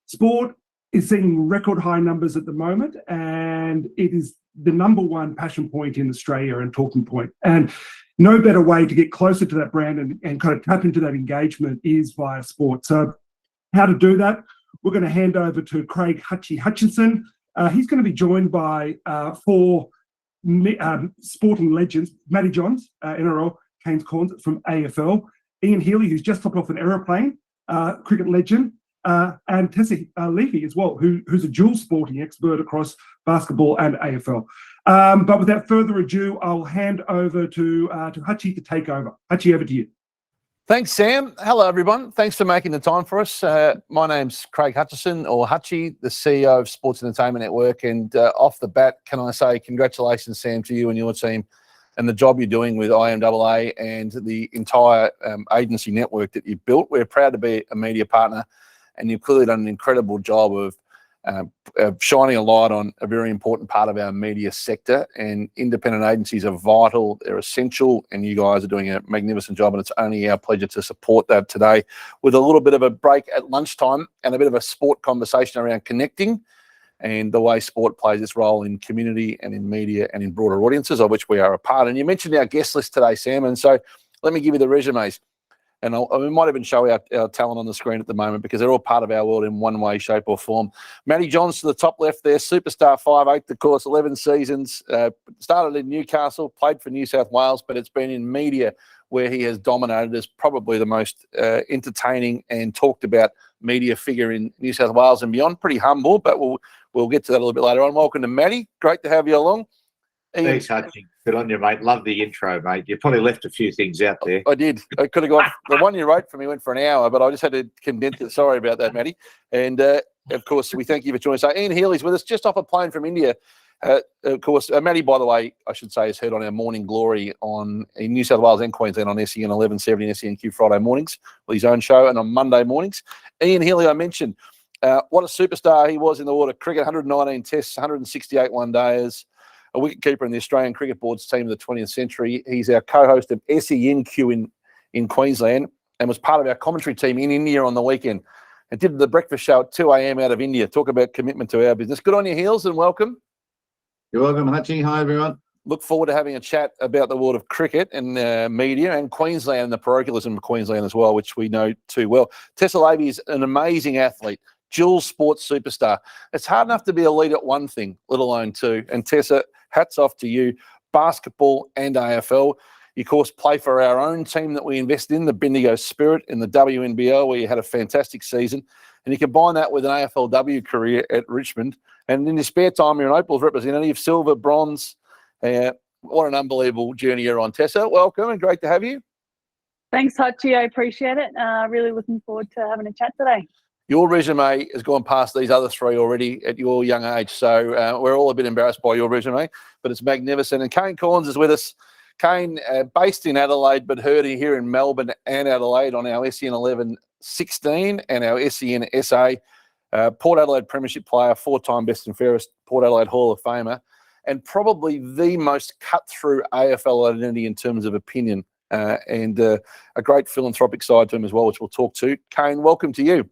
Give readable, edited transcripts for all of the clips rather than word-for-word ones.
Sport is seeing record high numbers at the moment, and it is the number one passion point in Australia and talking point. And no better way to get closer to that brand and kind of tap into that engagement is via sport. So how to do that? We're going to hand over to Craig Hutchison. He's going to be joined by four sporting legends: Matty Johns, NRL, Kane Cornes from AFL, Ian Healy, who's just hopped off an aeroplane, cricket legend, and Tessa Lavey as well, who's a dual sporting expert across basketball and AFL. But without further ado, I'll hand over to Hutchie to take over. Hutchie, over to you. Thanks, Sam. Hello, everyone. Thanks for making the time for us. My name's Craig Hutchison, or Hutchie, the CEO of Sports Entertainment Network. And off the bat, can I say congratulations, Sam, to you and your team and the job you're doing with IMAA and the entire agency network that you've built. We're proud to be a media partner, and you've clearly done an incredible job of shining a light on a very important part of our media sector. And independent agencies are vital, they're essential, and you guys are doing a magnificent job, and it's only our pleasure to support that today with a little bit of a break at lunchtime and a bit of a sport conversation around connecting and the way sport plays its role in community and in media and in broader audiences, of which we are a part. And you mentioned our guest list today, Sam, and so let me give you the resumes. And we might even show our talent on the screen at the moment because they're all part of our world in one way, shape or form. Matty Johns to the top left there, superstar, 5'8", of course, 11 seasons, started in Newcastle, played for New South Wales, but it's been in media where he has dominated as probably the most entertaining and talked about media figure in New South Wales and beyond. Pretty humble, but we'll get to that a little bit later on. Welcome to Matty. Great to have you along. Ian. Thanks, Hutchie. Good on you, mate. Love the intro, mate. You probably left a few things out there. I did. I could have got the one you wrote for me went for an hour, but I just had to condense it. Sorry about that, Matty. And of course, we thank you for joining us. So Ian Healy's with us, just off a plane from India. Of course, Matty, by the way, I should say, is heard on our Morning Glory in New South Wales and Queensland on SEN 1170 and SENQ Friday mornings with his own show, and on Monday mornings. Ian Healy, I mentioned, what a superstar he was in the water. Cricket, 119 tests, 168 one-dayers. A wicketkeeper in the Australian Cricket Board's team of the 20th century. He's our co-host of SENQ in Queensland and was part of our commentary team in India on the weekend and did the breakfast show at 2 a.m. out of India. Talk about commitment to our business. Good on your heels and welcome. You're welcome, Hutchie. Hi, everyone. Look forward to having a chat about the world of cricket and media and Queensland and the parochialism of Queensland as well, which we know too well. Tessa Lavey is an amazing athlete, dual sports superstar. It's hard enough to be elite at one thing, let alone two. And Tessa, hats off to you, basketball and AFL. You, of course, play for our own team that we invested in, the Bendigo Spirit, in the WNBL, where you had a fantastic season. And you combine that with an AFLW career at Richmond. And in your spare time, you're an Opals representative, silver, bronze. What an unbelievable journey you're on. Tessa, welcome and great to have you. Thanks, Hutchie. I appreciate it. Really looking forward to having a chat today. Your resume has gone past these other three already at your young age, so we're all a bit embarrassed by your resume, but it's magnificent. And Kane Cornes is with us. Kane, based in Adelaide, but heard here in Melbourne and Adelaide on our SEN 1116 and our SEN SA. Port Adelaide Premiership player, 4-time best and fairest Port Adelaide Hall of Famer, and probably the most cut-through AFL identity in terms of opinion, and a great philanthropic side to him as well, which we'll talk to. Kane, welcome to you.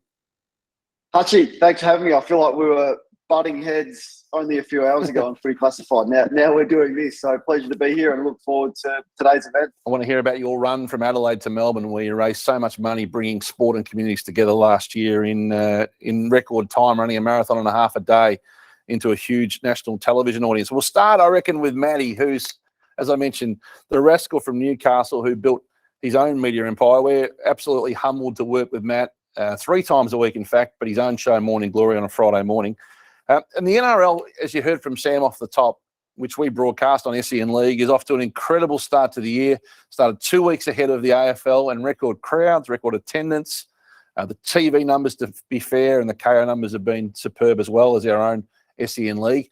Hutchie, thanks for having me. I feel like we were butting heads only a few hours ago on Free Classified. Now we're doing this, so pleasure to be here and look forward to today's event. I want to hear about your run from Adelaide to Melbourne, where you raised so much money bringing sport and communities together last year in record time, running a marathon and a half a day into a huge national television audience. We'll start, I reckon, with Matty, who's, as I mentioned, the rascal from Newcastle who built his own media empire. We're absolutely humbled to work with Matt 3 times a week, in fact, but his own show, Morning Glory, on a Friday morning. And the NRL, as you heard from Sam off the top, which we broadcast on SEN League, is off to an incredible start to the year. Started 2 weeks ahead of the AFL and record crowds, record attendance. The TV numbers, to be fair, and the KO numbers have been superb as well as our own SEN League.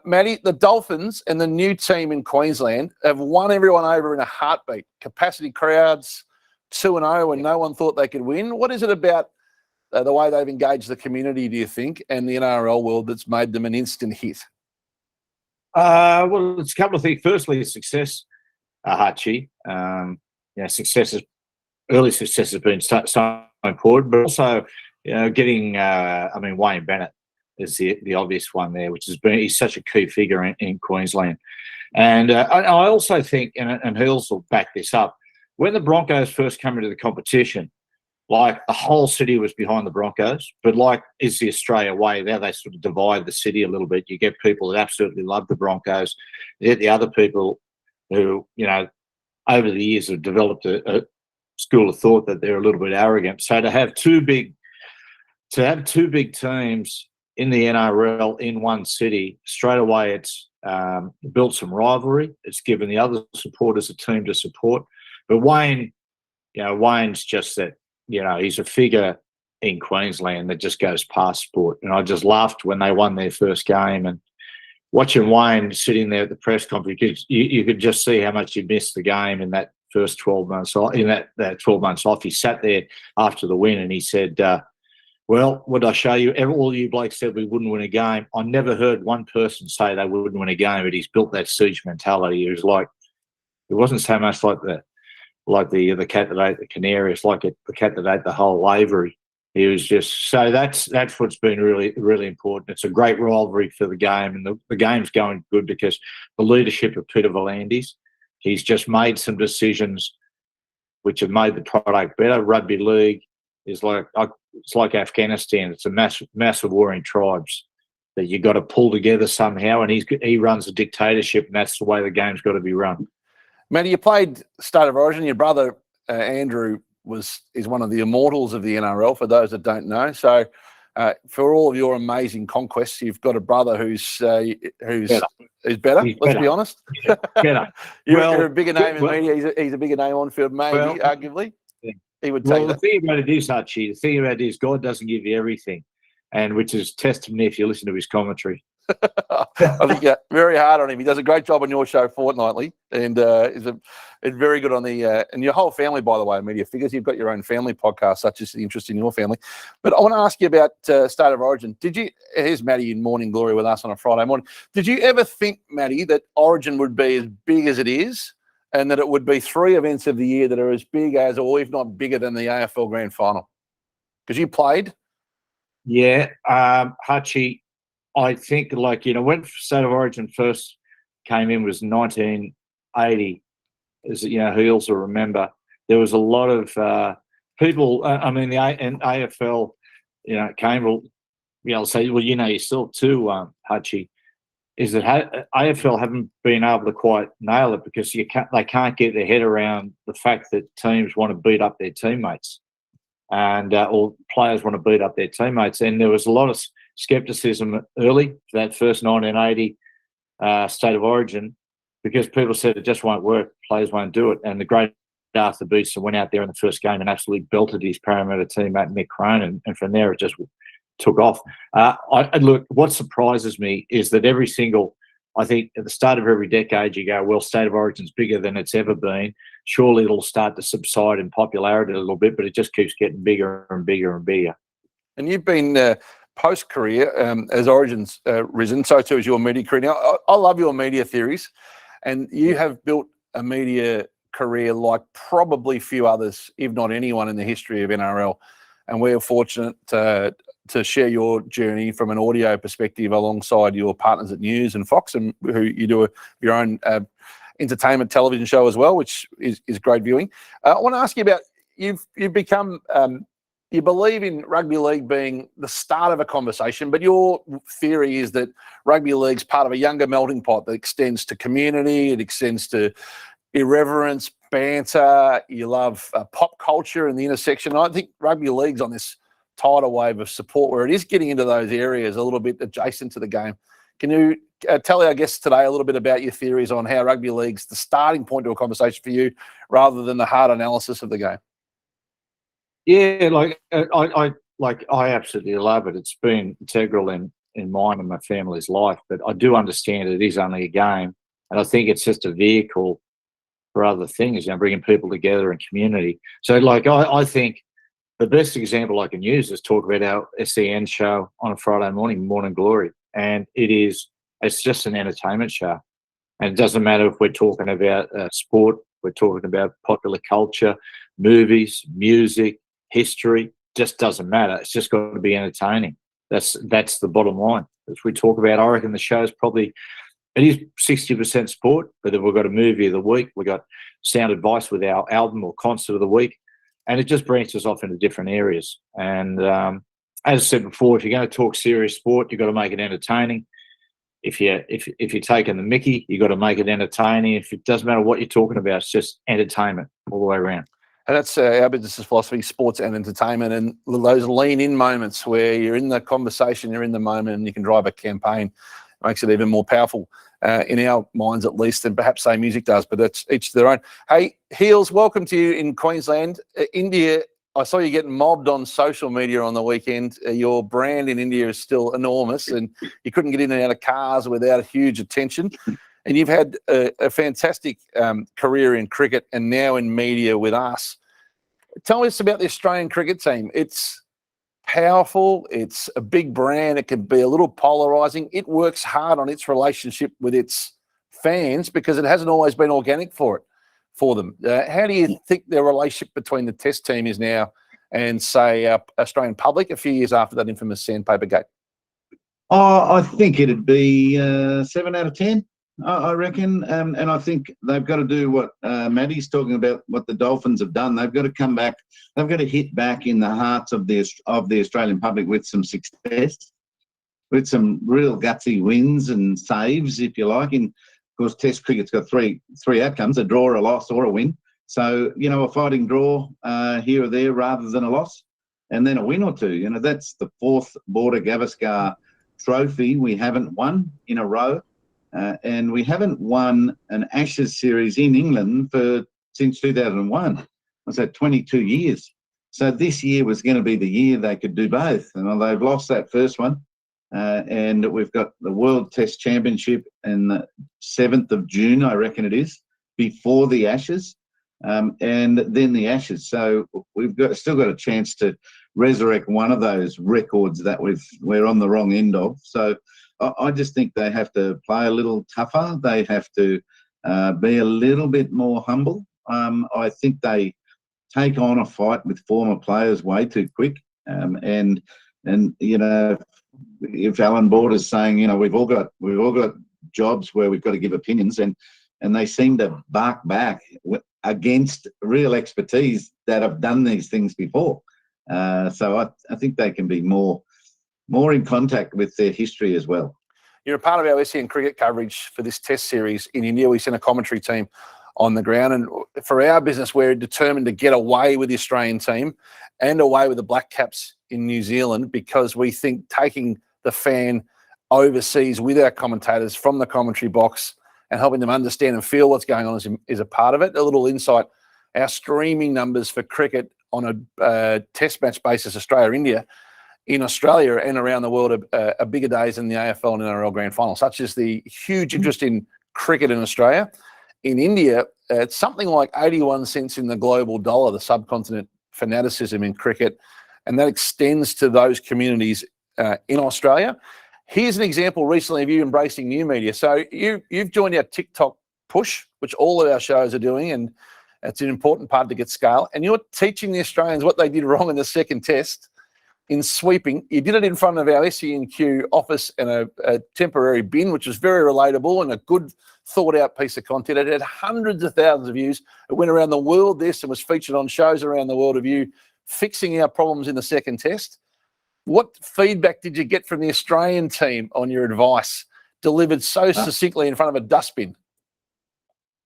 Matty, the Dolphins and the new team in Queensland have won everyone over in a heartbeat. Capacity crowds, 2-0, and no one thought they could win. What is it about the way they've engaged the community, do you think, and the NRL world that's made them an instant hit? Well, it's a couple of things. Firstly, success, Hutchie. Early success has been so important, but also getting, Wayne Bennett is the obvious one there, he's such a key figure in Queensland. And I also think, and Heels will back this up, when the Broncos first came into the competition, like the whole city was behind the Broncos, but like is the Australia way, now they sort of divide the city a little bit. You get people that absolutely love the Broncos. You get the other people who, over the years have developed a school of thought that they're a little bit arrogant. So to have two big teams in the NRL in one city, straight away it's built some rivalry. It's given the other supporters a team to support. But Wayne's just that, he's a figure in Queensland that just goes past sport. And I just laughed when they won their first game, and watching Wayne sitting there at the press conference, you could just see how much he missed the game in that first 12 months. In that 12 months off, he sat there after the win and he said, well, what did I show you? All you blokes said we wouldn't win a game. I never heard one person say they wouldn't win a game, but he's built that siege mentality. It was like, it wasn't so much like the cat that ate the canary. It's like the cat that ate the whole Avery. He was just, so that's what's been really, really important. It's a great rivalry for the game, and the game's going good because the leadership of Peter V'landys, he's just made some decisions which have made the product better. Rugby league is it's like Afghanistan. It's a massive war in tribes that you got to pull together somehow, and he runs a dictatorship, and that's the way the game's got to be run. Matty, you played State of Origin. Your brother Andrew is one of the immortals of the NRL, for those that don't know. So for all of your amazing conquests, you've got a brother who's better. Let's be honest. Better. You're a bigger name in media. He's a bigger name on field, maybe, arguably. Yeah. He would take the thing about it is, Archie, the thing about it is God doesn't give you everything, and which is testimony if you listen to his commentary. I think very hard on him. He does a great job on your show fortnightly, and is very good on the and your whole family, by the way, media figures. You've got your own family podcast, such as the interest in your family. But I want to ask you about State of Origin. Here's Matty in Morning Glory with us on a Friday morning. Did you ever think, Matty, that Origin would be as big as it is, and that it would be 3 events of the year that are as big as, or if not bigger than, the AFL Grand Final? Because you played. Yeah, Hutchie. I think, when State of Origin first came in was 1980, as Heels will remember. There was a lot of people. The AFL, Kane will say, well, you still too, Hutchie, is that AFL haven't been able to quite nail it because they can't get their head around the fact that teams want to beat up their teammates, and or players want to beat up their teammates, and there was a lot of skepticism early for that first 1980 State of Origin because people said it just won't work, players won't do it. And the great Arthur Beetson went out there in the first game and absolutely belted his Parramatta teammate Mick Cronin, and from there it just took off. Look, what surprises me is that I think at the start of every decade you go, well, State of Origin's bigger than it's ever been. Surely it'll start to subside in popularity a little bit, but it just keeps getting bigger and bigger and bigger. And you've been post-career, as Origin's risen, so too is your media career. Now, I love your media theories, and you have built a media career like probably few others, if not anyone in the history of NRL. And we're fortunate to share your journey from an audio perspective alongside your partners at News and Fox, and who you do your own entertainment television show as well, which is great viewing. I want to ask you about, you've become... you believe in rugby league being the start of a conversation, but your theory is that rugby league's part of a younger melting pot that extends to community, it extends to irreverence, banter. You love pop culture and the intersection. I think rugby league's on this tidal wave of support where it is getting into those areas a little bit adjacent to the game. Can you tell our guests today a little bit about your theories on how rugby league's the starting point to a conversation for you rather than the hard analysis of the game? Yeah, I absolutely love it. It's been integral in mine and my family's life, but I do understand it is only a game, and I think it's just a vehicle for other things, bringing people together in community. So, I think the best example I can use is talk about our SEN show on a Friday morning, Morning Glory, and it's just an entertainment show, and it doesn't matter if we're talking about sport, we're talking about popular culture, movies, music, history. just doesn't matter. It's just got to be entertaining. That's the bottom line. As we talk about, I reckon the show's probably, it is 60% sport, but then we've got a movie of the week. We've got sound advice with our album or concert of the week, and it just branches off into different areas. And as I said before, if you're going to talk serious sport, you've got to make it entertaining. If you're taking the mickey, you've got to make it entertaining. If it doesn't matter what you're talking about, it's just entertainment all the way around. And that's our business's philosophy, sports and entertainment, and those lean-in moments where you're in the conversation, you're in the moment, and you can drive a campaign. It makes it even more powerful in our minds, at least, than perhaps, say, music does, but that's each to their own. Hey, Heels, welcome to you in Queensland. India, I saw you getting mobbed on social media on the weekend. Your brand in India is still enormous, and you couldn't get in and out of cars without huge attention. And you've had a fantastic career in cricket and now in media with us. Tell us about the Australian cricket team. It's powerful. It's a big brand. It can be a little polarising. It works hard on its relationship with its fans because it hasn't always been organic for them. How do you think the relationship between the Test team is now and, say, Australian public a few years after that infamous Sandpaper Gate? Oh, I think it'd be 7 out of 10. I reckon, and I think they've got to do what Matty's talking about, what the Dolphins have done. They've got to come back. They've got to hit back in the hearts of the Australian public with some success, with some real gutsy wins and saves, if you like. And of course, Test cricket's got three outcomes: a draw, a loss, or a win. So a fighting draw here or there rather than a loss, and then a win or two. That's the 4th Border Gavaskar Trophy we haven't won in a row. And we haven't won an Ashes series in England since 2001. So 22 years. So this year was going to be the year they could do both. And they've lost that first one. And we've got the World Test Championship in the 7th of June, I reckon it is, before the Ashes. And then the Ashes. So we've still got a chance to resurrect one of those records that we're on the wrong end of. So I just think they have to play a little tougher. They have to be a little bit more humble. I think they take on a fight with former players way too quick. And if Alan Border's saying, we've all got jobs where we've got to give opinions, and they seem to bark back against real expertise that have done these things before. So I think they can be more in contact with their history as well. You're a part of our SEN cricket coverage for this Test series in India. We sent a commentary team on the ground, and for our business, we're determined to get away with the Australian team and away with the Black Caps in New Zealand, because we think taking the fan overseas with our commentators from the commentary box and helping them understand and feel what's going on is a part of it. A little insight: our streaming numbers for cricket on a Test match basis, Australia-India, in Australia and around the world are bigger days than the AFL and NRL Grand Final, such as the huge interest in cricket in Australia. In India, it's something like 81 cents in the global dollar, the subcontinent fanaticism in cricket, and that extends to those communities in Australia. Here's an example recently of you embracing new media. So you've joined our TikTok push, which all of our shows are doing, and it's an important part to get scale. And you're teaching the Australians what they did wrong in the second Test in sweeping. You did it in front of our SENQ office in a temporary bin, which was very relatable and a good thought-out piece of content. It had hundreds of thousands of views. It went around the world and was featured on shows around the world of you fixing our problems in the second Test. What feedback did you get from the Australian team on your advice, delivered so succinctly in front of a dustbin?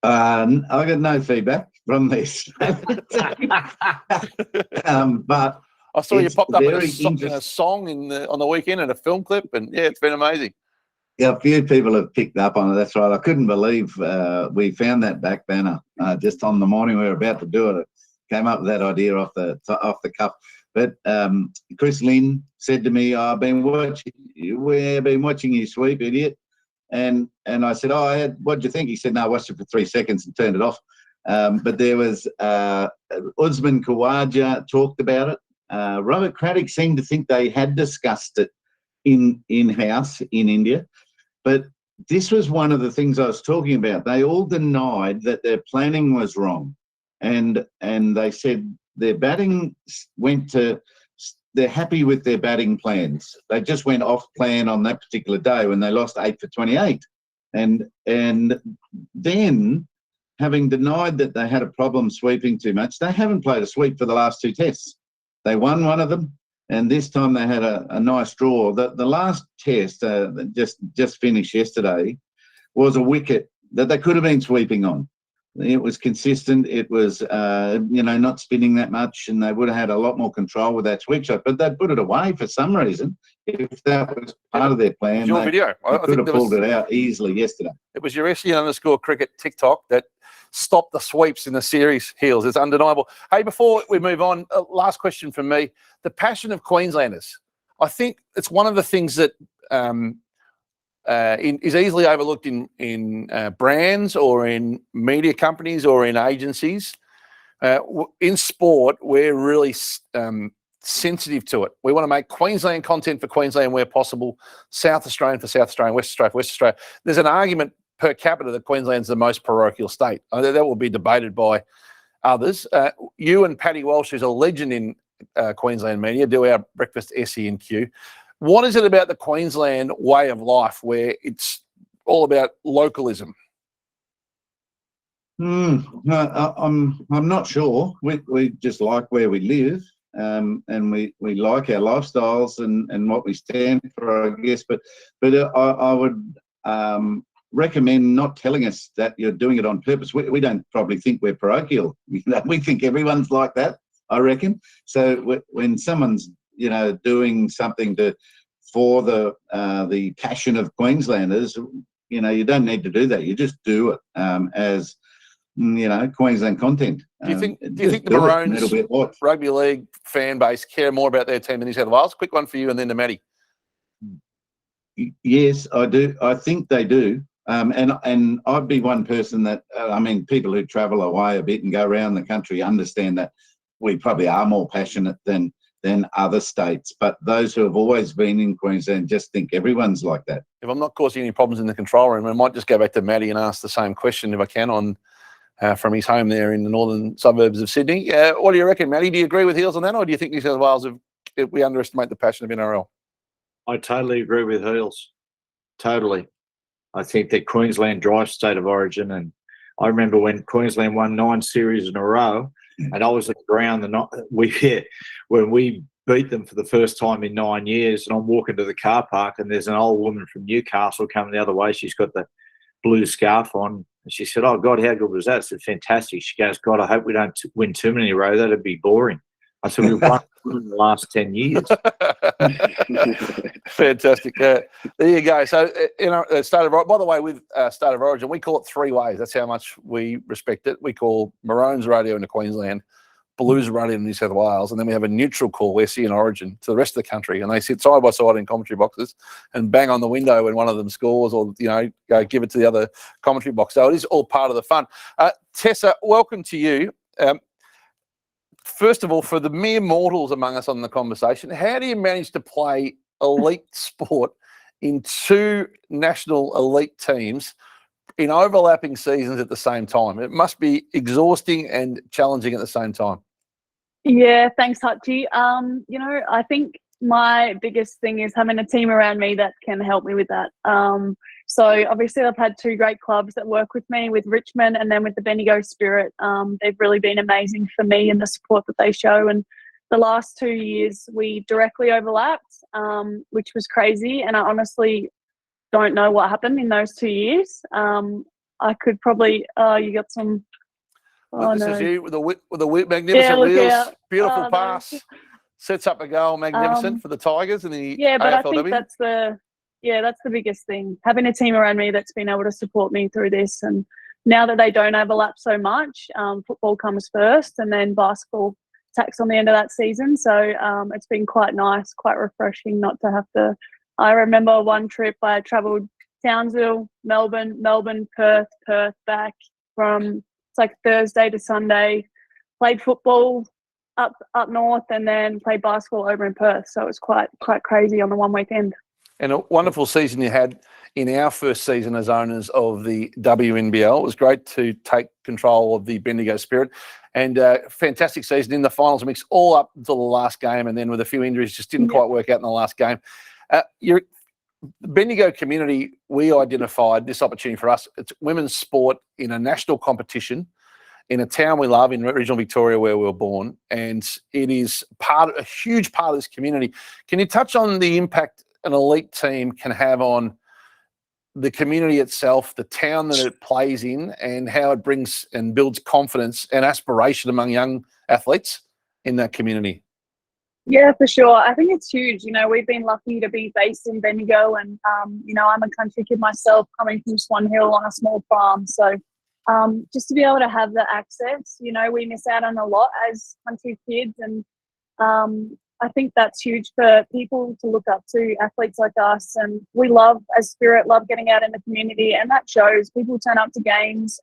I got no feedback from this. But I saw you popped up in a song on the weekend and a film clip, and yeah, it's been amazing. Yeah, a few people have picked up on it. That's right. I couldn't believe we found that back banner just on the morning we were about to do it. It came up with that idea off the cuff. But Chris Lynn said to me, "We've been watching you sweep, idiot." And I said, "What do you think?" He said, "No, I watched it for 3 seconds and turned it off." But there was Usman Khawaja talked about it. Robert Craddock seemed to think they had discussed it in-house in India. But this was one of the things I was talking about. They all denied that their planning was wrong. And they said their batting went to they're happy with their batting plans. They just went off plan on that particular day when they lost 8 for 28. And then, having denied that they had a problem sweeping too much, they haven't played a sweep for the last 2 tests. They won one of them, and this time they had a nice draw. The last test that just finished yesterday was a wicket that they could have been sweeping on. It was consistent. It was, not spinning that much, and they would have had a lot more control with that sweep shot. But they put it away for some reason. If that was part of their plan, your video. They could have pulled it out easily yesterday. It was your SEN_cricket TikTok that stopped the sweeps in the series, Heels. It's undeniable. Hey, before we move on, last question from me. The passion of Queenslanders. I think it's one of the things that is easily overlooked in brands or in media companies or in agencies. In sport, we're really sensitive to it. We want to make Queensland content for Queensland where possible, South Australian for South Australian, West Australia for West Australia. There's an argument per capita that Queensland's the most parochial state. That will be debated by others. You and Paddy Walsh, who's a legend in Queensland media, do our breakfast SENQ. What is it about the Queensland way of life where it's all about localism? No, I'm not sure. We just like where we live, and we like our lifestyles and what we stand for, I guess. But I would recommend not telling us that you're doing it on purpose. We don't probably think we're parochial. We think everyone's like that, I reckon. So when someone's doing something for the passion of Queenslanders, you don't need to do that. You just do it as Queensland content. Do you think the Maroons rugby league fan base care more about their team than New South Wales? Quick one for you, and then to Matty. Yes, I do. I think they do. And I'd be one person that people who travel away a bit and go around the country understand that we probably are more passionate than other states, but those who have always been in Queensland just think everyone's like that. If I'm not causing any problems in the control room, I might just go back to Matty and ask the same question if I can from his home there in the northern suburbs of Sydney. What do you reckon, Matty? Do you agree with Heels on that, or do you think New South Wales we underestimate the passion of NRL? I totally agree with Heels. Totally. I think that Queensland drives state of origin, and I remember when Queensland won 9 series in a row, and I was at the ground when we beat them for the first time in 9 years, and I'm walking to the car park, and there's an old woman from Newcastle coming the other way. She's got the blue scarf on, and she said, "Oh God, how good was that?" I said, "Fantastic." She goes, "God, I hope we don't win too many in a row. That'd be boring." I said, "We've won in the last 10 years." Fantastic. There you go. So, by the way, with State of Origin, we call it 3 ways. That's how much we respect it. We call Maroons Radio into Queensland, Blues Radio in New South Wales, and then we have a neutral call, SEN Origin, to the rest of the country. And they sit side by side in commentary boxes and bang on the window when one of them scores, or go give it to the other commentary box. So it is all part of the fun. Tessa, welcome to you. First of all, for the mere mortals among us on the conversation, how do you manage to play elite sport in 2 national elite teams in overlapping seasons at the same time? It must be exhausting and challenging at the same time. Yeah, thanks, Hutchie. I think my biggest thing is having a team around me that can help me with that. So obviously I've had 2 great clubs that work with me, with Richmond and then with the Bendigo Spirit. They've really been amazing for me and the support that they show. And the last 2 years we directly overlapped, which was crazy. And I honestly don't know what happened in those 2 years. I could probably, you got some. Oh, this is you with the magnificent wheels. Beautiful pass. No. Sets up a goal, magnificent for the Tigers in the but AFLW. I think that's the biggest thing. Having a team around me that's been able to support me through this. And now that they don't overlap so much, football comes first and then basketball tacks on the end of that season. So it's been quite nice, quite refreshing not to have to. I remember one trip I travelled Townsville, Melbourne, Perth back from Thursday to Sunday, played football up north and then played basketball over in Perth. So it was quite crazy on the one weekend. And a wonderful season you had in our first season as owners of the WNBL. It was great to take control of the Bendigo Spirit, and fantastic season in the finals mix all up until the last game, and then with a few injuries just didn't quite work out in the last game. The Bendigo community, we identified this opportunity for us. It's women's sport in a national competition in a town we love in regional Victoria where we were born, and it is a huge part of this community. Can you touch on the impact an elite team can have on the community itself, the town that it plays in, and how it brings and builds confidence and aspiration among young athletes in that community? Yeah, for sure. I think it's huge. You know, we've been lucky to be based in Bendigo, and you know, I'm a country kid myself, coming from Swan Hill on a small farm. So just to be able to have the access, you know, we miss out on a lot as country kids, and I think that's huge for people to look up to athletes like us. And we love, as Spirit, love getting out in the community, and that shows. People turn up to games,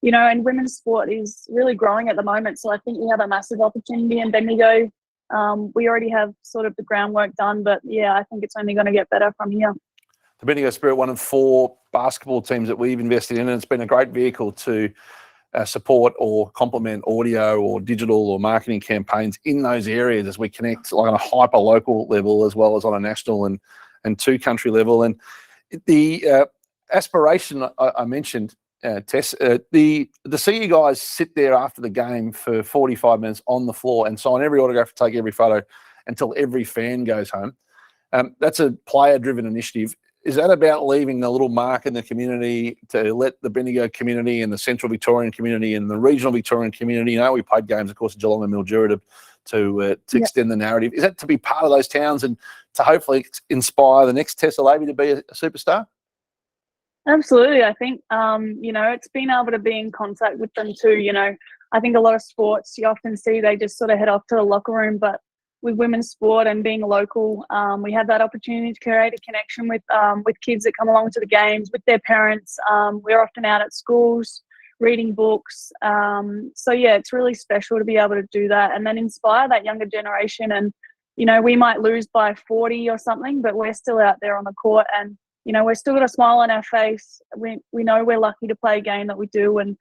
you know, and women's sport is really growing at the moment. So I think we have a massive opportunity in Bendigo. We already have sort of the groundwork done, but yeah, I think it's only going to get better from here. The Bendigo Spirit, one of 4 basketball teams that we've invested in, and it's been a great vehicle to support or complement audio or digital or marketing campaigns in those areas as we connect like on a hyper local level as well as on a national and 2-country level. And the aspiration I mentioned, Tess, to see you guys sit there after the game for 45 minutes on the floor and sign every autograph, take every photo until every fan goes home. That's a player-driven initiative. Is that about leaving a little mark in the community to let the Bendigo community and the Central Victorian community and the regional Victorian community, you know, we played games, of course, in Geelong and Mildura to extend the narrative. Is that to be part of those towns and to hopefully inspire the next Tessa Lavey to be a superstar? Absolutely. I think, you know, it's being able to be in contact with them too. You know, I think a lot of sports you often see they just sort of head off to the locker room, but with women's sport and being local, we have that opportunity to create a connection with kids that come along to the games, with their parents. We're often out at schools reading books. So yeah, it's really special to be able to do that and then inspire that younger generation. And, you know, we might lose by 40 or something, but we're still out there on the court, and, you know, we're still got a smile on our face. We know we're lucky to play a game that we do, and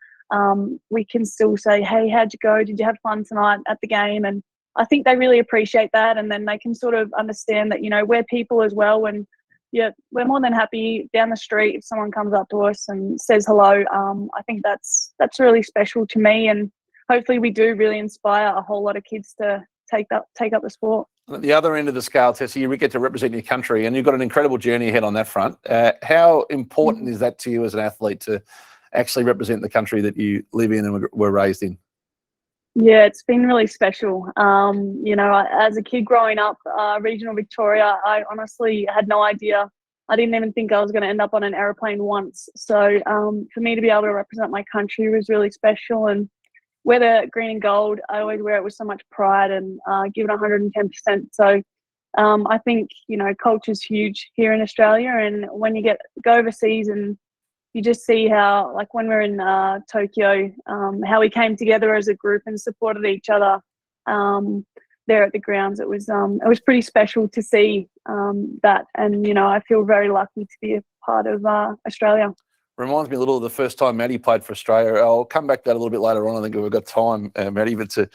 we can still say, hey, how'd you go? Did you have fun tonight at the game? And I think they really appreciate that, and then they can sort of understand that, you know, we're people as well, and yeah, we're more than happy down the street if someone comes up to us and says hello. I think that's really special to me, and hopefully we do really inspire a whole lot of kids to take up the sport. At the other end of the scale, Tessa, you get to represent your country, and you've got an incredible journey ahead on that front. How important is that to you as an athlete to actually represent the country that you live in and were raised in? Yeah, it's been really special. You know, as a kid growing up, regional Victoria, I honestly had no idea. I didn't even think I was going to end up on an aeroplane once. So for me to be able to represent my country was really special. And wear the green and gold, I always wear it with so much pride and give it 110%. So I think, you know, culture's huge here in Australia. And when you go overseas and you just see how, like when we're in Tokyo, how we came together as a group and supported each other there at the grounds. It was pretty special to see that, and you know, I feel very lucky to be a part of Australia. Reminds me a little of the first time Matty played for Australia. I'll come back to that a little bit later on. I think we've got time, Matty, but it's a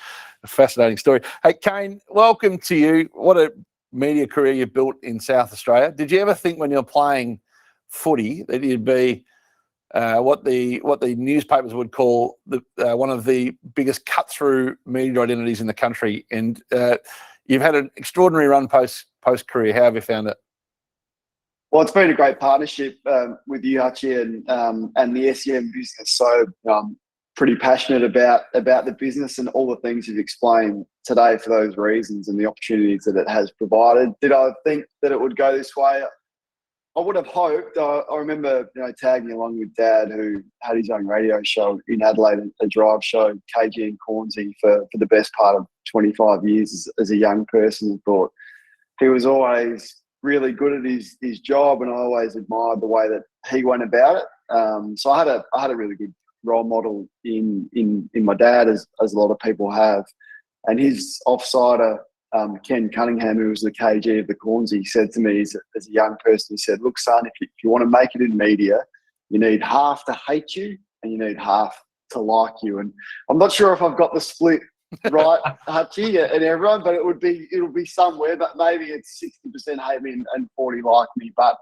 fascinating story. Hey, Kane, welcome to you. What a media career you built in South Australia. Did you ever think when you were playing footy that you'd be what the newspapers would call one of the biggest cut-through media identities in the country? And you've had an extraordinary run post-career. How have you found it? Well, it's been a great partnership with you, Hutchie, and the SEN business. So I'm pretty passionate about the business and all the things you've explained today for those reasons and the opportunities that it has provided. Did I think that it would go this way? I would have hoped. I remember, you know, tagging along with Dad, who had his own radio show in Adelaide, a drive show, Kane Cornes, for the best part of 25 years as a young person, and thought he was always really good at his job, and I always admired the way that he went about it. So I had a really good role model in my dad, as a lot of people have, and his offsider Ken Cunningham, who was the KG of the Cornes, he said to me as a young person, he said, look, son, if you want to make it in media, you need half to hate you and you need half to like you. And I'm not sure if I've got the split right, Hutchie, and everyone, but it'll be somewhere, but maybe it's 60% hate me and 40 like me. But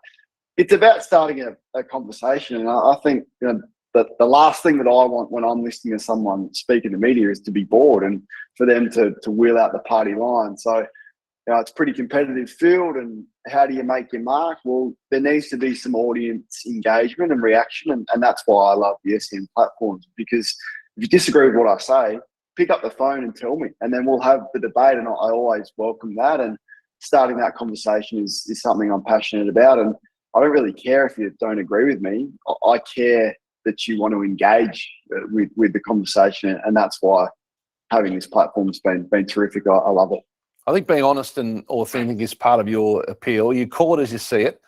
it's about starting a conversation. And I think, you know, that the last thing that I want when I'm listening to someone speak in the media is to be bored and for them to wheel out the party line. So, you know, it's a pretty competitive field, and how do you make your mark? Well, there needs to be some audience engagement and reaction, and that's why I love the SEN platforms, because if you disagree with what I say, pick up the phone and tell me, and then we'll have the debate, and I always welcome that, and starting that conversation is something I'm passionate about, and I don't really care if you don't agree with me. I care that you want to engage with the conversation, and that's why having this platform's been terrific. I love it. I think being honest and authentic is part of your appeal. You call it as you see it,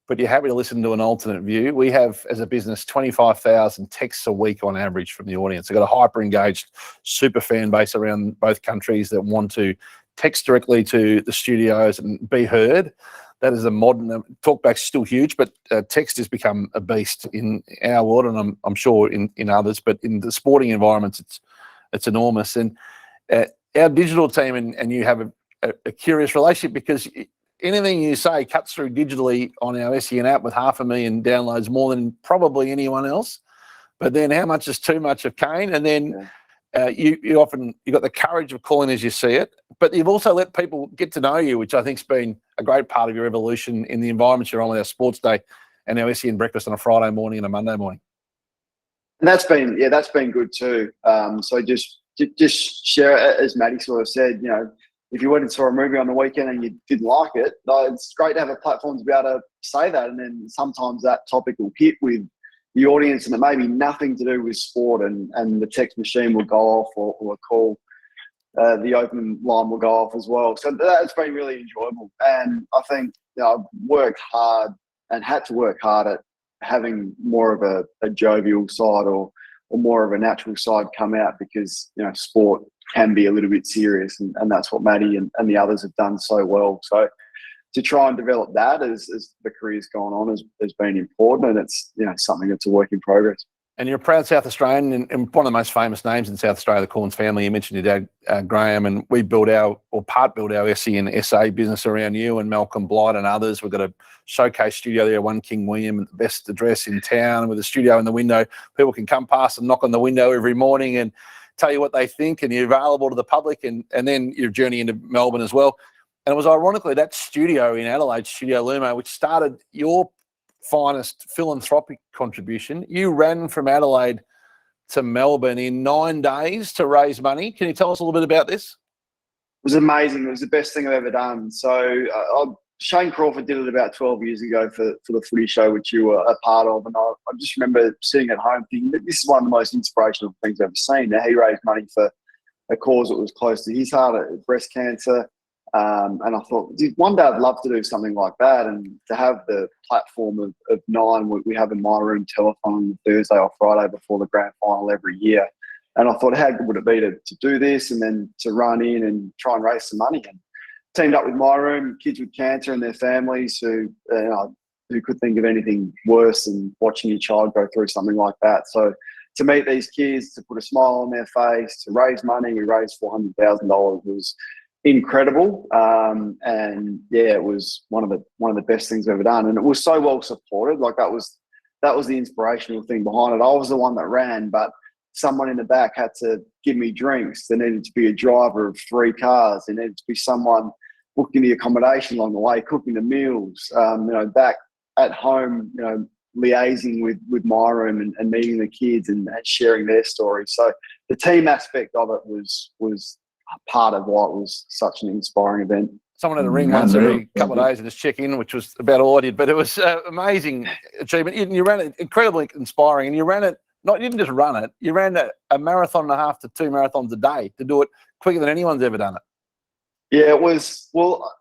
but you're happy to listen to an alternate view. We have, as a business, 25,000 texts a week on average from the audience. We've got a hyper-engaged super fan base around both countries that want to text directly to the studios and be heard. That is a modern, talkback's still huge, but text has become a beast in our world, and I'm sure in others, but in the sporting environments, it's enormous. And our digital team and you have a curious relationship, because anything you say cuts through digitally on our SEN app with 500,000 downloads, more than probably anyone else. But then how much is too much of Kane? And then you got the courage of calling as you see it, but you've also let people get to know you, which I think's been a great part of your evolution in the environments you're on with our sports day and our SEN breakfast on a Friday morning and a Monday morning. And that's been good too. So just share it, as Matty sort of said, you know, if you went and saw a movie on the weekend and you didn't like it, it's great to have a platform to be able to say that. And then sometimes that topic will hit with the audience, and it may be nothing to do with sport, and the text machine will go off, or a call, the open line will go off as well. So that's been really enjoyable. And I think, you know, I've worked hard and had to work hard at having more of a jovial side or more of a natural side come out, because, you know, sport can be a little bit serious, and that's what Matty and the others have done so well. So to try and develop that as the career's gone on has been important, and it's, you know, something that's a work in progress. And you're a proud South Australian, and one of the most famous names in South Australia, the Cornes family. You mentioned your dad, Graham, and we build our SEN SA business around you and Malcolm Blight and others. We've got a showcase studio there, One King William, the best address in town, with a studio in the window. People can come past and knock on the window every morning and tell you what they think, and you're available to the public, and then your journey into Melbourne as well. And it was ironically that studio in Adelaide, Studio Lumo, which started your finest philanthropic contribution. You ran from Adelaide to Melbourne in 9 days to raise money. Can you tell us a little bit about this? It was amazing. It was the best thing I've ever done. So Shane Crawford did it about 12 years ago for the footy show, which you were a part of. And I just remember sitting at home thinking that this is one of the most inspirational things I've ever seen. Now, he raised money for a cause that was close to his heart, breast cancer. And I thought, one day I'd love to do something like that, and to have the platform of 9 we have in my room telethon on Thursday or Friday before the grand final every year. And I thought, how good would it be to do this and then to run in and try and raise some money? And teamed up with my room, kids with cancer and their families who could think of anything worse than watching your child go through something like that. So to meet these kids, to put a smile on their face, to raise money, we raised $400,000, was incredible. And yeah, it was one of the best things I've ever done, and it was so well supported. Like that was the inspirational thing behind it. I was the one that ran, but someone in the back had to give me drinks. There needed to be a driver of 3 cars. There needed to be someone booking the accommodation along the way, cooking the meals. Back at home, liaising with my room and meeting the kids and sharing their stories. So the team aspect of it was part of why it was such an inspiring event. Someone had a ring once every couple of days and just check in, which was about all I did. But it was amazing achievement. You ran it incredibly inspiring, and you ran it. You didn't just run it. You ran a marathon and a half to 2 marathons a day to do it quicker than anyone's ever done it. Yeah, it was. Well,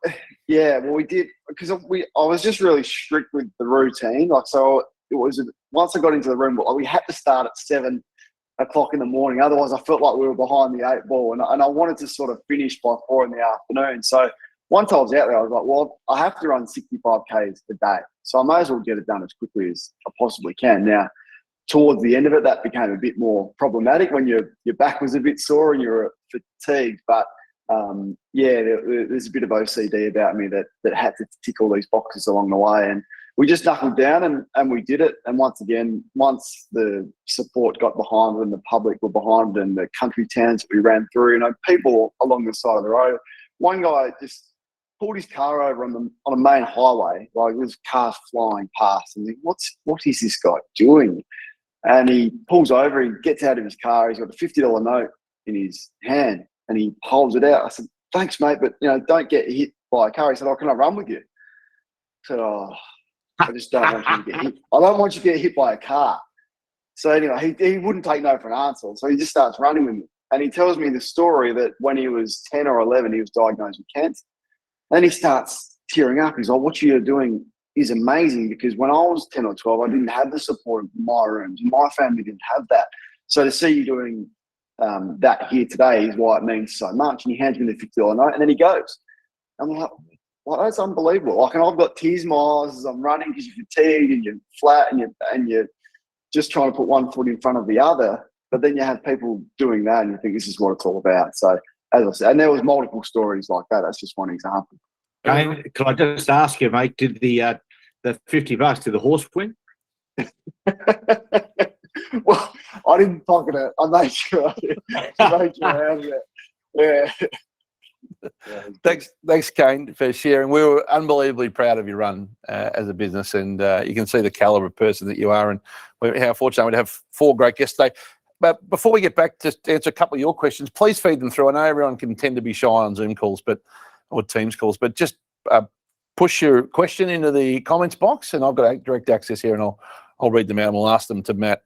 we did, because I was just really strict with the routine. Like, so it was, once I got into the room, we had to start at 7 o'clock in the morning. Otherwise, I felt like we were behind the 8 ball, and I wanted to sort of finish by 4 in the afternoon. So once I was out there, I was like, well, I have to run 65 Ks a day, so I may as well get it done as quickly as I possibly can. Now, towards the end of it, that became a bit more problematic when your back was a bit sore and you were fatigued. But there's a bit of OCD about me that had to tick all these boxes along the way, and we just knuckled down and we did it. And once again, once the support got behind it and the public were behind it and the country towns that we ran through, people along the side of the road, one guy just pulled his car over on a main highway, like there was cars flying past, and what is this guy doing? And he pulls over, he gets out of his car, he's got a $50 note in his hand, and he holds it out. I said, thanks, mate, but don't get hit by a car. He said, can I run with you? I said, I just don't want you to get hit. I don't want you to get hit by a car. So anyway, he wouldn't take no for an answer. So he just starts running with me. And he tells me the story that when he was 10 or 11, he was diagnosed with cancer. Then he starts tearing up. He's like, what you're doing is amazing, because when I was 10 or 12, I didn't have the support of my rooms. My family didn't have that. So to see you doing that here today is why it means so much. And he hands me the $50 note, and then he goes. I'm like, well, that's unbelievable. And I've got tears in my eyes as I'm running, because you're fatigued and you're flat and you're just trying to put one foot in front of the other. But then you have people doing that, and you think this is what it's all about. So as I said, and there was multiple stories like that. That's just one example. Kane, can I just ask you, mate, did the $50, did the horse win? Well, I didn't pocket it. I made sure I made sure I had it. Yeah. Thanks, Kane, for sharing. We were unbelievably proud of your run as a business, and you can see the caliber of person that you are, and how fortunate we'd have 4 great guests today. But before we get back to answer a couple of your questions, please feed them through. I know everyone can tend to be shy on Zoom calls, or Teams calls, but just push your question into the comments box, and I've got direct access here, and I'll read them out, and we'll ask them to Matt,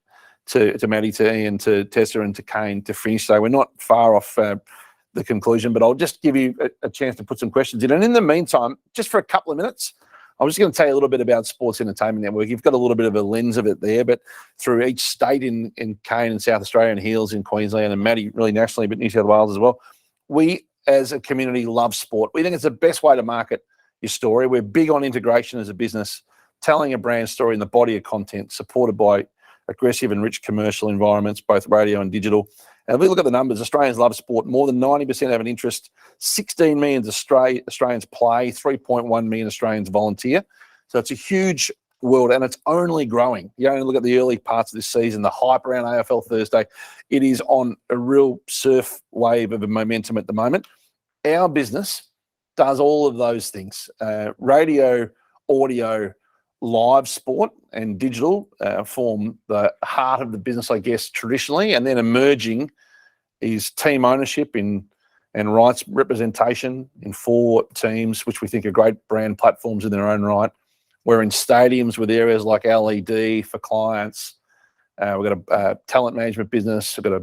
to Matty, to Ian, to Tessa, and to Kane to finish. So we're not far off the conclusion, but I'll just give you a chance to put some questions in. And in the meantime, just for a couple of minutes, I'm just going to tell you a little bit about Sports Entertainment Network. You've got a little bit of a lens of it there, but through each state in Kane and South Australia, and Heels in Queensland, and Matty really nationally, but New South Wales as well, we as a community love sport. We think it's the best way to market your story. We're big on integration as a business, telling a brand story in the body of content, supported by aggressive and rich commercial environments, both radio and digital. And if we look at the numbers, Australians love sport. More than 90% have an interest. 16 million Australians play, 3.1 million Australians volunteer. So it's a huge world, and it's only growing. You only look at the early parts of this season, the hype around AFL Thursday. It is on a real surf wave of a momentum at the moment. Our business does all of those things. Radio, audio, live sport and digital form the heart of the business, I guess, traditionally, and then emerging is team ownership and rights representation in 4 teams, which we think are great brand platforms in their own right. We're in stadiums with areas like LED for clients. We've got a talent management business. We've got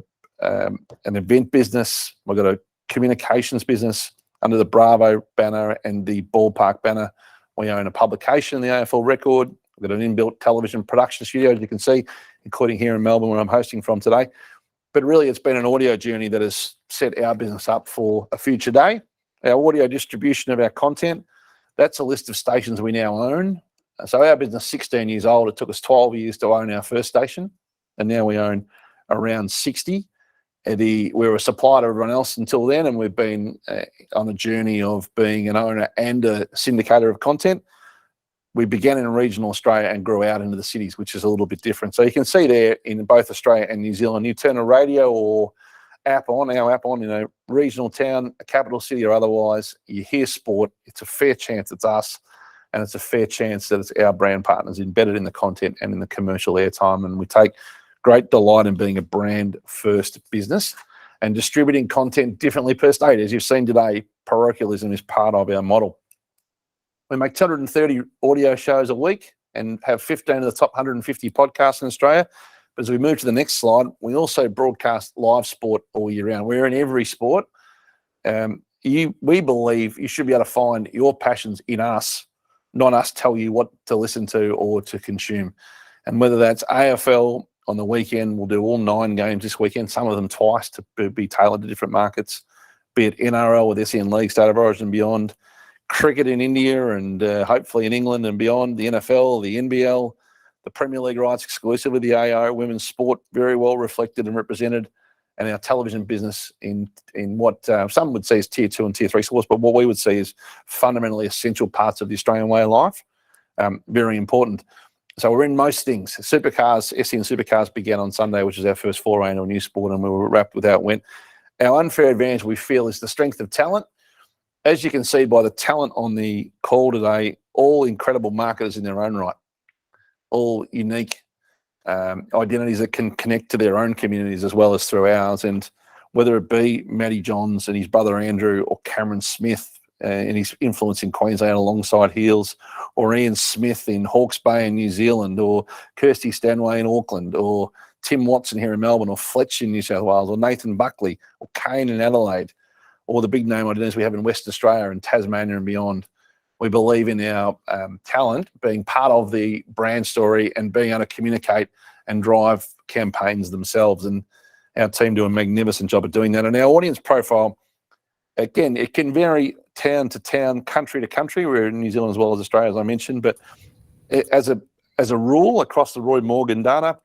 an event business. We've got a communications business under the Bravo banner and the Ballpark banner. We own a publication, the AFL Record. We've got an inbuilt television production studio, as you can see, including here in Melbourne, where I'm hosting from today. But really, it's been an audio journey that has set our business up for a future day. Our audio distribution of our content, that's a list of stations we now own. So our business is 16 years old. It took us 12 years to own our first station, and now we own around 60. We were a supplier to everyone else until then, and we've been on a journey of being an owner and a syndicator of content. We began in regional Australia and grew out into the cities, which is a little bit different. So you can see there in both Australia and New Zealand, you turn a radio or app on, our app on, in a regional town, a capital city or otherwise, you hear sport, it's a fair chance it's us, and it's a fair chance that it's our brand partners embedded in the content and in the commercial airtime. And we take great delight in being a brand first business and distributing content differently per state. As you've seen today, parochialism is part of our model. We make 230 audio shows a week and have 15 of the top 150 podcasts in Australia. But as we move to the next slide, we also broadcast live sport all year round. We're in every sport. We believe you should be able to find your passions in us, not us tell you what to listen to or to consume. And whether that's AFL, on the weekend. We'll do all 9 games this weekend, some of them twice to be tailored to different markets, be it NRL with SEN League, State of Origin and beyond, cricket in India and hopefully in England and beyond, the NFL, the NBL, the Premier League rights exclusively, the AO, women's sport very well reflected and represented, and our television business in what some would see as tier 2 and tier 3 sports, but what we would see is fundamentally essential parts of the Australian way of life, very important. So we're in most things. Supercars, SEN Supercars began on Sunday, which is our first foray into a new sport, and we were wrapped with how it went. Our unfair advantage, we feel, is the strength of talent. As you can see by the talent on the call today, all incredible marketers in their own right, all unique identities that can connect to their own communities as well as through ours. And whether it be Matty Johns and his brother Andrew, or Cameron Smith and his influence in Queensland alongside Heels, or Ian Smith in Hawke's Bay in New Zealand, or Kirsty Stanway in Auckland, or Tim Watson here in Melbourne, or Fletch in New South Wales, or Nathan Buckley, or Kane in Adelaide, or the big name identities we have in Western Australia and Tasmania and beyond. We believe in our talent being part of the brand story and being able to communicate and drive campaigns themselves. And our team do a magnificent job of doing that. And our audience profile, again, it can vary town to town, country to country. We're in New Zealand as well as Australia, as I mentioned. But as a rule, across the Roy Morgan data,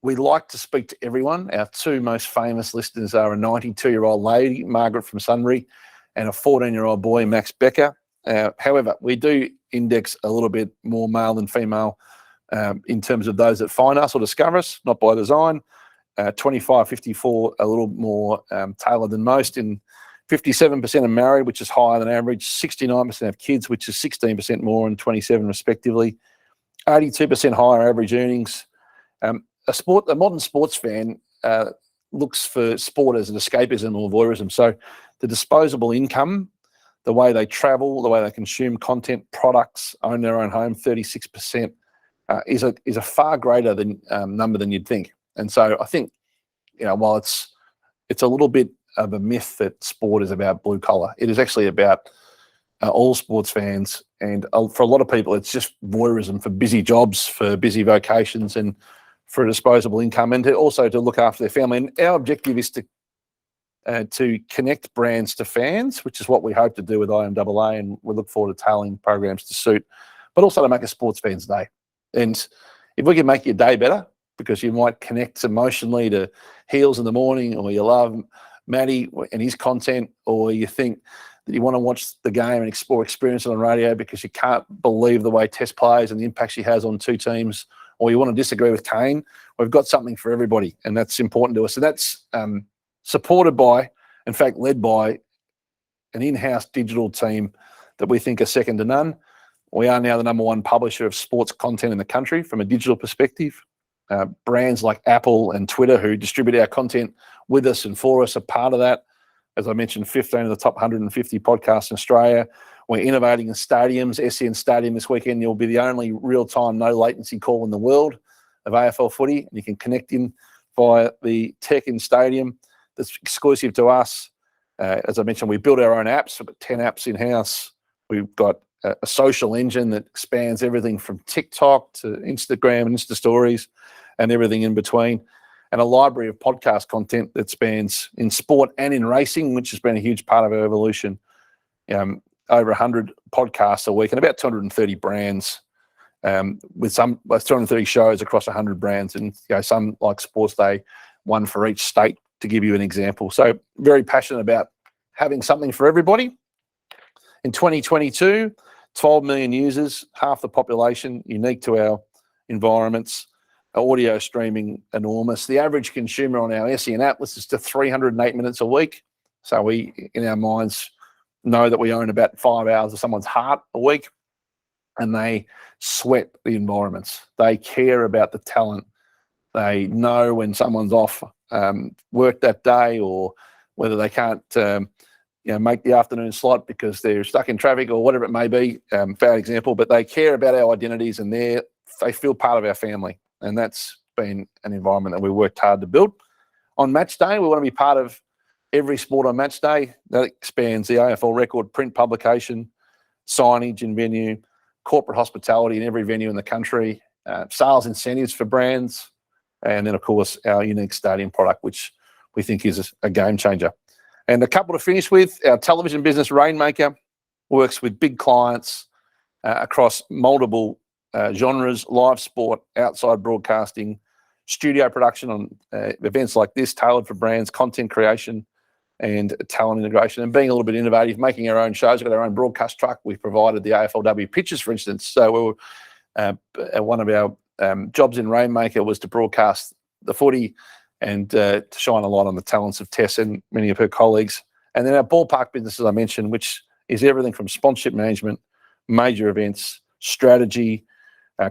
we like to speak to everyone. Our 2 most famous listeners are a 92-year-old lady, Margaret from Sunbury, and a 14-year-old boy, Max Becker. However, we do index a little bit more male than female in terms of those that find us or discover us, not by design. 25, 54, a little more tailored than most. In 57% are married, which is higher than average. 69% have kids, which is 16% more, and 27 respectively. 82% higher average earnings. A modern sports fan looks for sport as an escapism or voyeurism. So the disposable income, the way they travel, the way they consume content, products, own their own home, 36% is a far greater than number than you'd think. And so I think, while it's a little bit of a myth that sport is about blue collar, it is actually about all sports fans. And for a lot of people, it's just voyeurism for busy jobs, for busy vocations, and for a disposable income, and also to look after their family. And our objective is to connect brands to fans, which is what we hope to do with IMAA, and we look forward to tailoring programs to suit, but also to make a sports fan's day. And if we can make your day better, because you might connect emotionally to Heels in the morning, or you love Matty and his content, or you think that you want to watch the game and experience it on radio because you can't believe the way Tess plays and the impact she has on 2 teams, or you want to disagree with Kane, we've got something for everybody, and that's important to us. So that's supported by, in fact, led by an in-house digital team that we think are second to none. We are now the #1 publisher of sports content in the country from a digital perspective. Brands like Apple and Twitter, who distribute our content with us and for us, are part of that. As I mentioned, 15 of the top 150 podcasts in Australia. We're innovating in stadiums. SEN Stadium this weekend, you'll be the only real-time, no-latency call in the world of AFL footy. And you can connect in via the tech in stadium that's exclusive to us. As I mentioned, we build our own apps. We've got 10 apps in-house. We've got a social engine that expands everything from TikTok to Instagram and Insta Stories and everything in between. And a library of podcast content that spans in sport and in racing, which has been a huge part of our evolution. Over 100 podcasts a week and about 230 brands, with 230 shows across 100 brands, and some like Sports Day, 1 for each state, to give you an example. So very passionate about having something for everybody. In 2022, 12 million users, half the population, unique to our environments. Audio streaming enormous. The average consumer on our SEN app listens to 308 minutes a week. So we, in our minds, know that we own about 5 hours of someone's heart a week, and they sweat the environments. They care about the talent. They know when someone's off work that day, or whether they can't make the afternoon slot because they're stuck in traffic or whatever it may be. Bad example, but they care about our identities, and they feel part of our family. And that's been an environment that we worked hard to build. On match day, we want to be part of every sport on match day. That expands the AFL record, print publication, signage in venue, corporate hospitality in every venue in the country, sales incentives for brands, and then, of course, our unique stadium product, which we think is a game changer. And a couple to finish with, our television business, Rainmaker, works with big clients across multiple genres: live sport, outside broadcasting, studio production on events like this, tailored for brands, content creation, and talent integration, and being a little bit innovative, making our own shows. We've got our own broadcast truck. We've provided the AFLW pitches, for instance. So we were, one of our jobs in Rainmaker was to broadcast the footy and to shine a light on the talents of Tess and many of her colleagues. And then our ballpark business, as I mentioned, which is everything from sponsorship management, major events, strategy,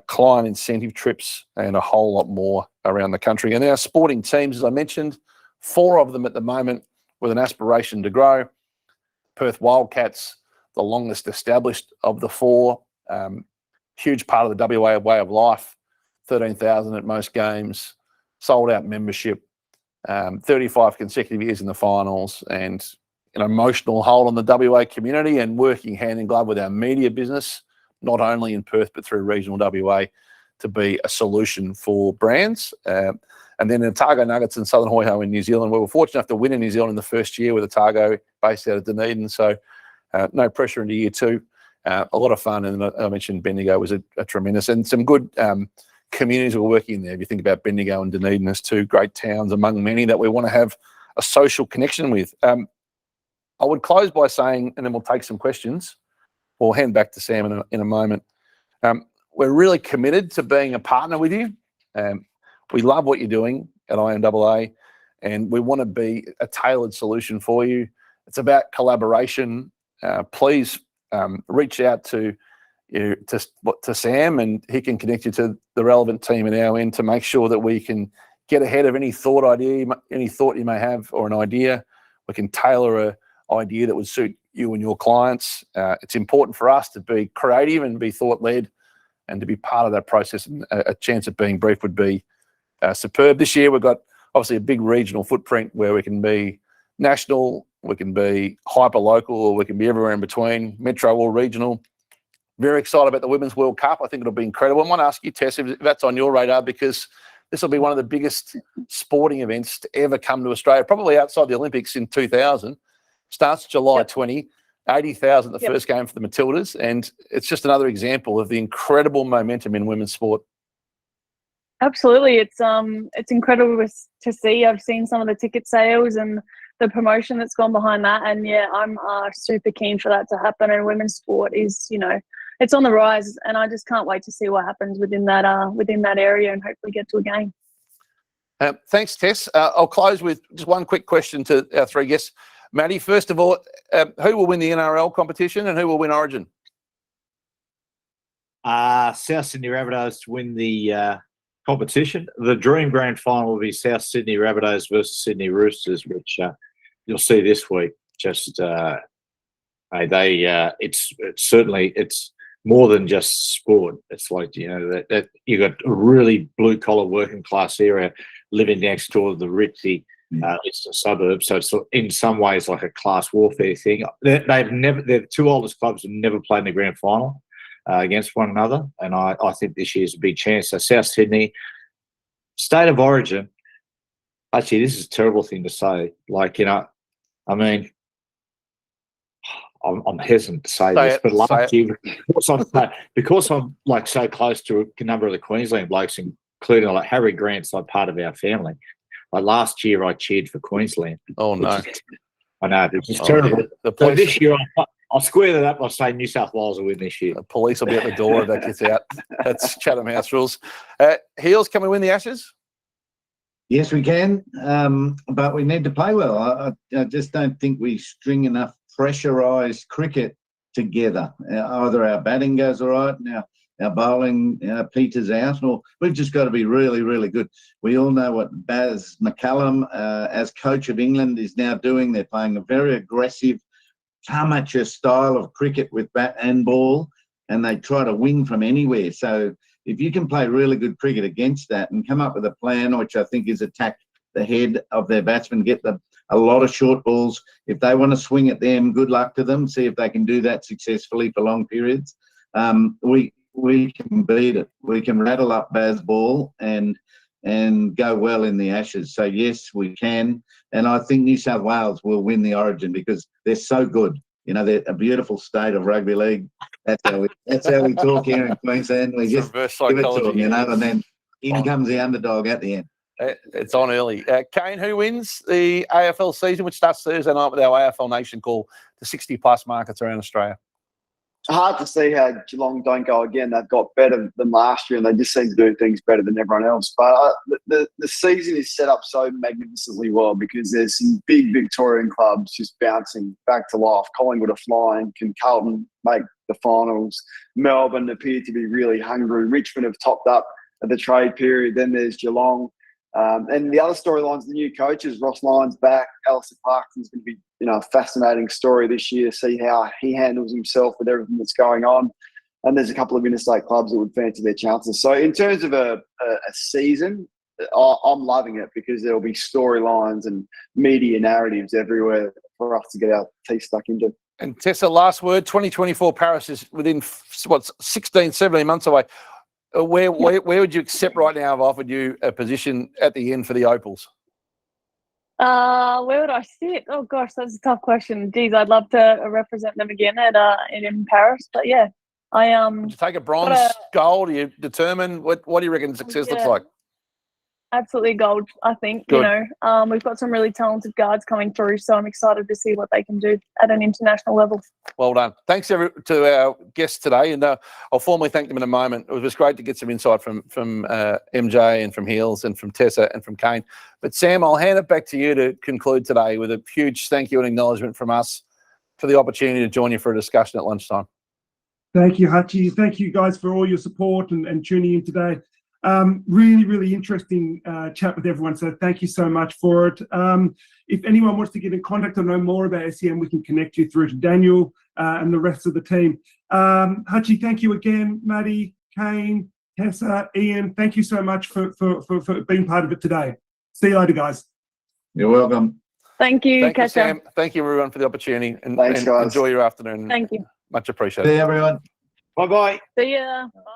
client incentive trips, and a whole lot more around the country. And our sporting teams, as I mentioned, 4 of them at the moment with an aspiration to grow. Perth Wildcats, the longest established of the 4, huge part of the WA way of life, 13,000 at most games, sold out membership, 35 consecutive years in the finals, and an emotional hold on the WA community, and working hand in glove with our media business, not only in Perth but through regional WA, to be a solution for brands. And then in Otago Nuggets and Southern Hoiho in New Zealand, we were fortunate enough to win in New Zealand in the first year with Otago, based out of Dunedin. So no pressure into year 2. A lot of fun. And I mentioned Bendigo was a tremendous, and some good communities were working in there. If you think about Bendigo and Dunedin as 2 great towns among many that we want to have a social connection with. I would close by saying, and then we'll take some questions. We'll hand back to Sam in a moment. We're really committed to being a partner with you. We love what you're doing at IMAA, and we want to be a tailored solution for you. It's about collaboration. Please reach out to Sam, and he can connect you to the relevant team at our end to make sure that we can get ahead of any thought you may have, or an idea. We can tailor an idea that would suit you and your clients. It's important for us to be creative and be thought-led, and to be part of that process. And a chance of being brief would be superb. This year we've got obviously a big regional footprint where we can be national, we can be hyper-local, or we can be everywhere in between, metro or regional. Very excited about the Women's World Cup. I think it'll be incredible. I want to ask you, Tess, if that's on your radar, because this will be one of the biggest sporting events to ever come to Australia, probably outside the Olympics in 2000. Starts July 20, 80,000 the first game for the Matildas, and it's just another example of the incredible momentum in women's sport. Absolutely, it's incredible to see. I've seen some of the ticket sales and the promotion that's gone behind that, and yeah, I'm super keen for that to happen. And women's sport is, it's on the rise, and I just can't wait to see what happens within that area, and hopefully get to a game. Thanks, Tess. I'll close with just one quick question to our 3 guests. Matty, first of all, who will win the NRL competition and who will win Origin? South Sydney Rabbitohs to win the competition. The dream grand final will be South Sydney Rabbitohs versus Sydney Roosters, which you'll see this week. Just it's certainly more than just sport. It's like that you got a really blue collar working class area living next door to the ritzy eastern suburbs. So it's in some ways like a class warfare thing. Their 2 oldest clubs have never played in the grand final against one another, and I think this year's a big chance. So South Sydney, state of origin. Actually, this is a terrible thing to say. I'm hesitant to say this, but last year, because I'm like so close to a number of the Queensland blokes, including like Harry Grant's like part of our family. Like last year, I cheered for Queensland. Oh no! I know, it's just terrible. So this year, I'll square that up. I'll say New South Wales will win this year. The police will be at the door if that gets out. That's Chatham House rules. Heels, can we win the Ashes? Yes, we can, but we need to play well. I just don't think we string enough pressurised cricket together. Either our batting goes all right, now our bowling peters out, or we've just got to be really, really good. We all know what Baz McCallum, as coach of England, is now doing. They're playing a very aggressive, amateur style of cricket with bat and ball, and they try to win from anywhere. So if you can play really good cricket against that and come up with a plan, which I think is attack the head of their batsmen, get a lot of short balls. If they want to swing at them, good luck to them. See if they can do that successfully for long periods. we can beat it. We can rattle up Bazball and go well in the Ashes. So yes, we can. And I think New South Wales will win the Origin because they're so good. You know, they're a beautiful state of rugby league. That's how we talk here in Queensland. We just Reverse give it to psychology. them, you know, and then in comes the underdog at the end. It's on early. Kane, who wins the AFL season, which starts Thursday night with our AFL Nation call to 60-plus markets around Australia? Hard to see how Geelong don't go again. They've got better than last year, and they just seem to do things better than everyone else. But the season is set up so magnificently well because there's some big Victorian clubs just bouncing back to life. Collingwood are flying. Can Carlton make the finals? Melbourne appear to be really hungry. Richmond have topped up at the trade period. Then there's Geelong. And the other storylines, the new coaches, Ross Lyon's back, Alistair Clarkson's going to be, a fascinating story this year, see how he handles himself with everything that's going on. And there's a couple of interstate clubs that would fancy their chances. So in terms of a season, I'm loving it because there'll be storylines and media narratives everywhere for us to get our teeth stuck into. And Tessa, last word, 2024 Paris is within, 16, 17 months away. Where would you accept right now if I offered you a position at the end for the Opals? Where would I sit? Oh gosh, that's a tough question. Geez, I'd love to represent them again in Paris. But yeah, Would you take a bronze, gold? Are you determined? What do you reckon success looks like? Absolutely gold, I think. Good. We've got some really talented guards coming through, so I'm excited to see what they can do at an international level. Well done. Thanks to our guests today, and I'll formally thank them in a moment. It was great to get some insight from MJ and from Heels and from Tessa and from Kane. But Sam, I'll hand it back to you to conclude today with a huge thank you and acknowledgement from us for the opportunity to join you for a discussion at lunchtime. Thank you, Hutchie. Thank you guys for all your support and tuning in today. Really, really interesting chat with everyone. So thank you so much for it. If anyone wants to get in contact or know more about SEN, we can connect you through to Daniel and the rest of the team. Hutchie, thank you again. Matty, Kane, Tessa, Ian, thank you so much for being part of it today. See you later, guys. You're welcome. Thank you, Thank you, Kesha. Sam. Thank you, everyone, for the opportunity. And Thanks, guys. enjoy your afternoon. Thank you. Much appreciated. See you, everyone. Bye-bye. See ya. Bye.